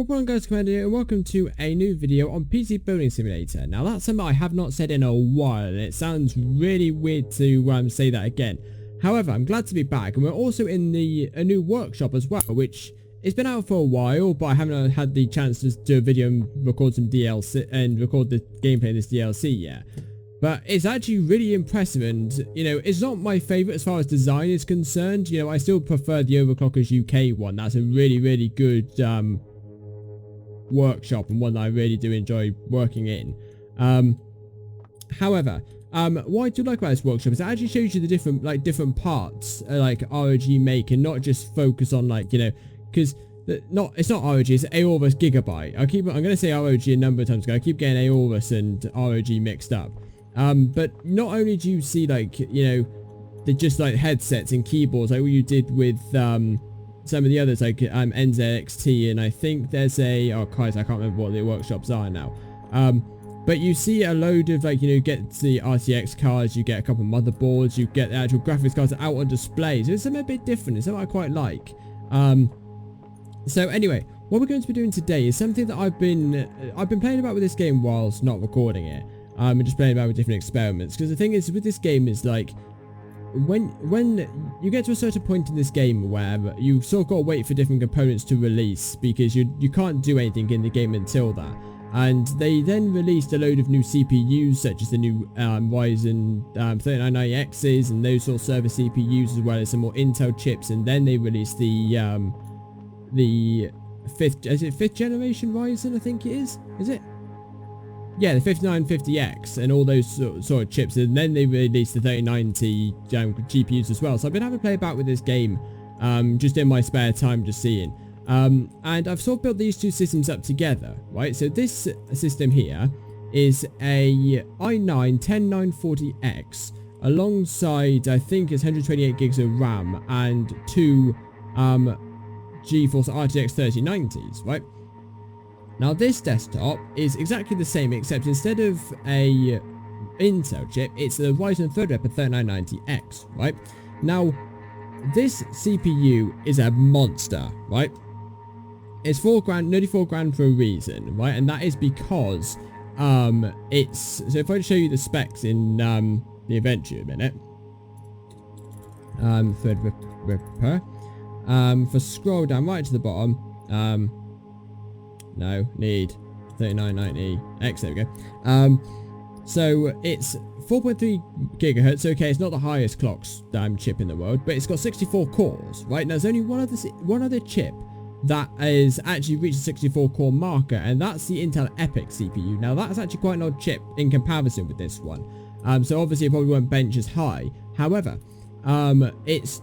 What's going on, guys? Commander here, and welcome to a new video on PC Building Simulator. Now, that's something I have not said in a while, and it sounds really weird to say that again. However, I'm glad to be back, and we're also in a new workshop as well, which it's been out for a while, but I haven't had the chance to do a video and record some DLC and record the gameplay of this DLC yet. But it's actually really impressive, and, you know, it's not my favourite as far as design is concerned. You know, I still prefer the Overclockers UK one. That's a really good workshop, and one that I really do enjoy working in. However, what I do like about this workshop is it actually shows you the different parts like ROG make, and not just focus on, like, you know, because it's not ROG, it's Aorus Gigabyte. I'm going to say ROG a number of times ago. I keep getting Aorus and ROG mixed up. But not only do you see, like, you know, the just like headsets and keyboards like what you did with some of the others, like NZXT, and I think there's oh Christ, I can't remember what the workshops are now. But you see a load of, like, you know, you get the RTX cards, you get a couple of motherboards, you get the actual graphics cards out on display. So it's something a bit different. It's something I quite like. So anyway, what we're going to be doing today is something that I've been playing about with this game whilst not recording it. And just playing about with different experiments, because the thing is with this game is, like, when you get to a certain point in this game where you sort of got to wait for different components to release, because you can't do anything in the game until that. And they then released a load of new CPUs, such as the new Ryzen 10940Xs and those sort of server CPUs, as well as some more Intel chips. And then they released the fifth generation Ryzen, I think it is it? Yeah, the 5950X and all those sort of chips, and then they released the 3090 GPUs as well. So I've been having to play about with this game, just in my spare time, just seeing. And I've sort of built these two systems up together, right? So this system here is a i9-10940X alongside, I think it's 128 gigs of RAM and two GeForce RTX 3090s, right? Now this desktop is exactly the same, except instead of a Intel chip, it's the Ryzen Threadripper 3990X, right? Now, this CPU is a monster, right? It's nearly 4 grand for a reason, right? And that is because so if I show you the specs in the Adventure a minute, Threadripper, for scroll down right to the bottom, no, need 3990X, there we go. So it's 4.3 gigahertz. Okay, it's not the highest clock chip in the world, but it's got 64 cores, right? Now there's only one other chip that is actually reached the 64 core marker, and that's the Intel Epic CPU. Now that's actually quite an odd chip in comparison with this one. So obviously it probably won't bench as high. However, it's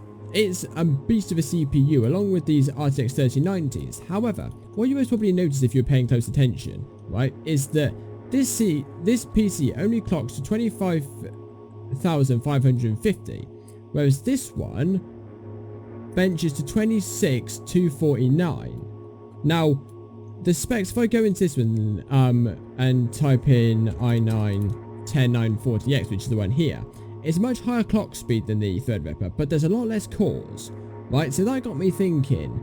a beast of a CPU along with these RTX 3090s. However, what you most probably notice if you're paying close attention, right, is that this PC only clocks to 25,550, whereas this one benches to 26,249. Now, the specs, if I go into this one and type in i9-10940X, which is the one here, it's a much higher clock speed than the Threadripper, but there's a lot less cores, right? So that got me thinking,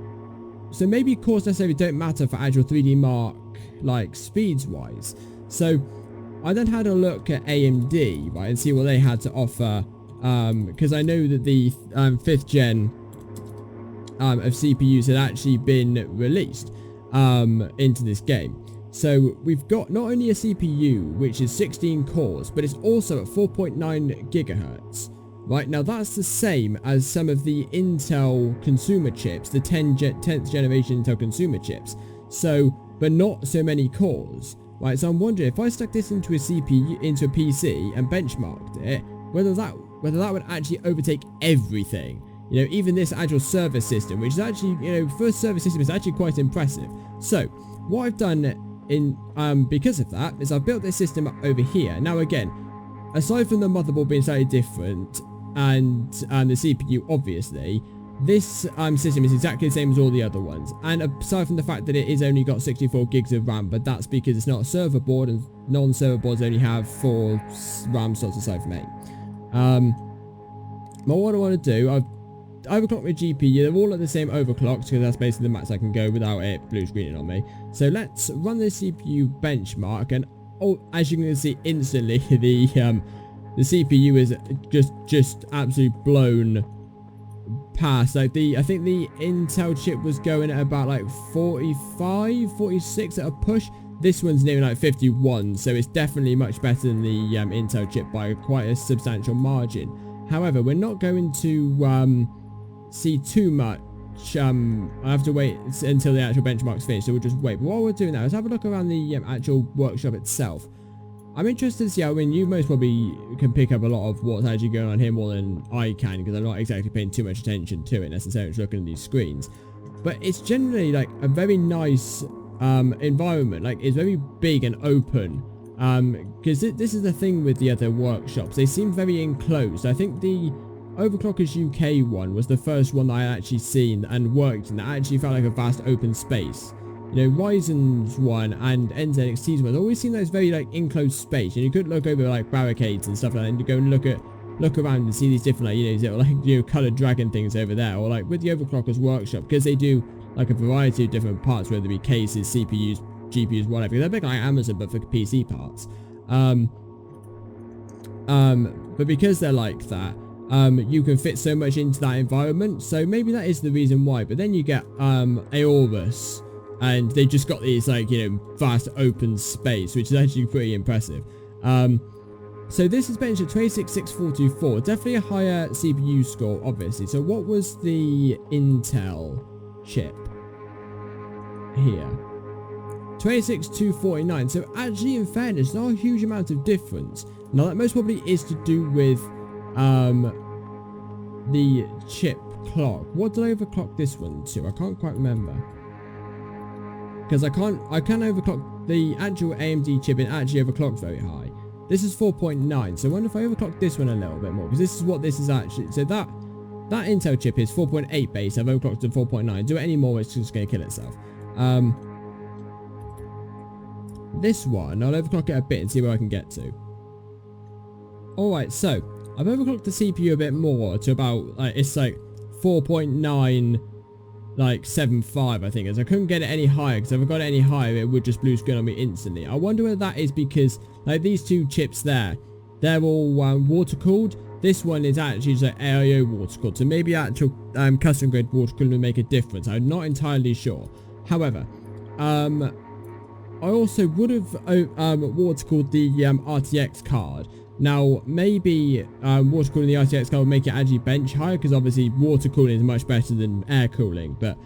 so maybe cores necessarily don't matter for actual 3D Mark, like, speeds-wise. So I then had a look at AMD, right, and see what they had to offer, because I know that the 5th gen of CPUs had actually been released into this game. So we've got not only a CPU, which is 16 cores, but it's also at 4.9 gigahertz. Right, now that's the same as some of the Intel consumer chips, the 10th generation Intel consumer chips. So, but not so many cores. Right, so I'm wondering if I stuck this into a CPU, into a PC, and benchmarked it, whether that would actually overtake everything. You know, even this actual server system, which is actually, you know, for a server system, is actually quite impressive. So, what I've done because of that is I've built this system up over here. Now again, aside from the motherboard being slightly different and the CPU obviously, this system is exactly the same as all the other ones, and aside from the fact that it is only got 64 gigs of RAM, but that's because it's not a server board, and non-server boards only have 4 RAM slots aside from 8. But what I want to do, I've overclock my GPU. They're all at the same overclocks because that's basically the max I can go without it blue screening on me. So let's run the CPU benchmark, and as you can see instantly, the CPU is just absolutely blown past. Like I think the Intel chip was going at about like 45, 46 at a push. This one's nearly like 51, so it's definitely much better than the Intel chip by quite a substantial margin. However, we're not going to see too much. I have to wait until the actual benchmark's finished, so we'll just wait. But what we're doing now is have a look around the actual workshop itself. I'm interested to see how, you most probably can pick up a lot of what's actually going on here more than I can, because I'm not exactly paying too much attention to it necessarily, just looking at these screens. But it's generally like a very nice environment. Like, it's very big and open, because this is the thing with the other workshops. They seem very enclosed. I think the Overclockers UK one was the first one that I actually seen and worked in that actually felt like a vast open space. You know, Ryzen's one and NZXT's one always seem like it's very like enclosed space, and you could look over like barricades and stuff like that, and you go and look around and see these different, like, you know, coloured dragon things over there, or like with the Overclockers workshop, because they do like a variety of different parts, whether it be cases, CPUs, GPUs, whatever. They're a bit like Amazon but for PC parts. But because they're like that, you can fit so much into that environment, so maybe that is the reason why. But then you get Aorus, and they just got these, like, you know, vast open space, which is actually pretty impressive. So this is benched at 26644, definitely a higher CPU score, obviously. So what was the Intel chip here? 26249. So actually, in fairness, not a huge amount of difference. Now that most probably is to do with the chip clock. What did I overclock this one to? I can't quite remember, because I can overclock the actual AMD chip, and actually overclocked very high. This is 4.9, so I wonder if I overclock this one a little bit more, because this is what this is actually. So that Intel chip is 4.8 base. I've overclocked to 4.9. Do it any more, it's just going to kill itself. This one, I'll overclock it a bit and see where I can get to. Alright, so I've overclocked the CPU a bit more to about, it's like 4.9, like 75, I think, as I couldn't get it any higher, because if I got it any higher, it would just blue screen on me instantly. I wonder whether that is because, like, these two chips there, they're all water cooled. This one is actually just like AIO water cooled, so maybe actual custom grade water cooling would make a difference. I'm not entirely sure. However, I also would have water cooled the RTX card. Now, maybe water cooling the RTX card will make it actually bench higher, because obviously water cooling is much better than air cooling. But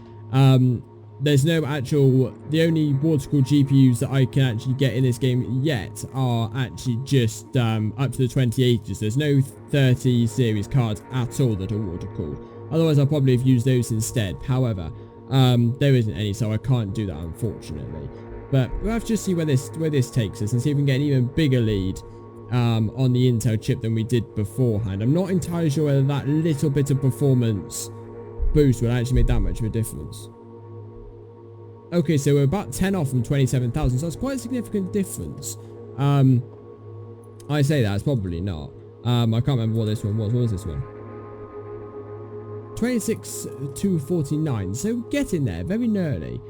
there's no actual, the only water cooled GPUs that I can actually get in this game yet are actually just up to the 2080s. There's no 30 series cards at all that are water cooled. Otherwise, I'll probably have used those instead. However, there isn't any, so I can't do that, unfortunately. But we'll have to just see where this takes us, and see if we can get an even bigger lead on the Intel chip than we did beforehand. I'm not entirely sure whether that little bit of performance boost will actually make that much of a difference. Okay, so we're about 10 off from 27,000, so that's quite a significant difference. I say that, it's probably not. I can't remember what this one was. What was this one? 26,249, so getting there, very nearly.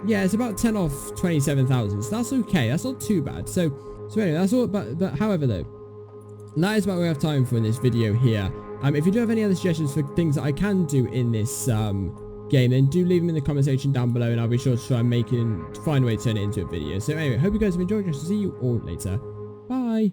Yeah, it's about 10 off 27,000, so that's okay, that's not too bad. So anyway, that's all. But however, though, that is about what we have time for in this video here. If you do have any other suggestions for things that I can do in this game, then do leave them in the comment section down below, and I'll be sure to try and find a way to turn it into a video. So anyway, hope you guys have enjoyed. I'll see you all later. Bye.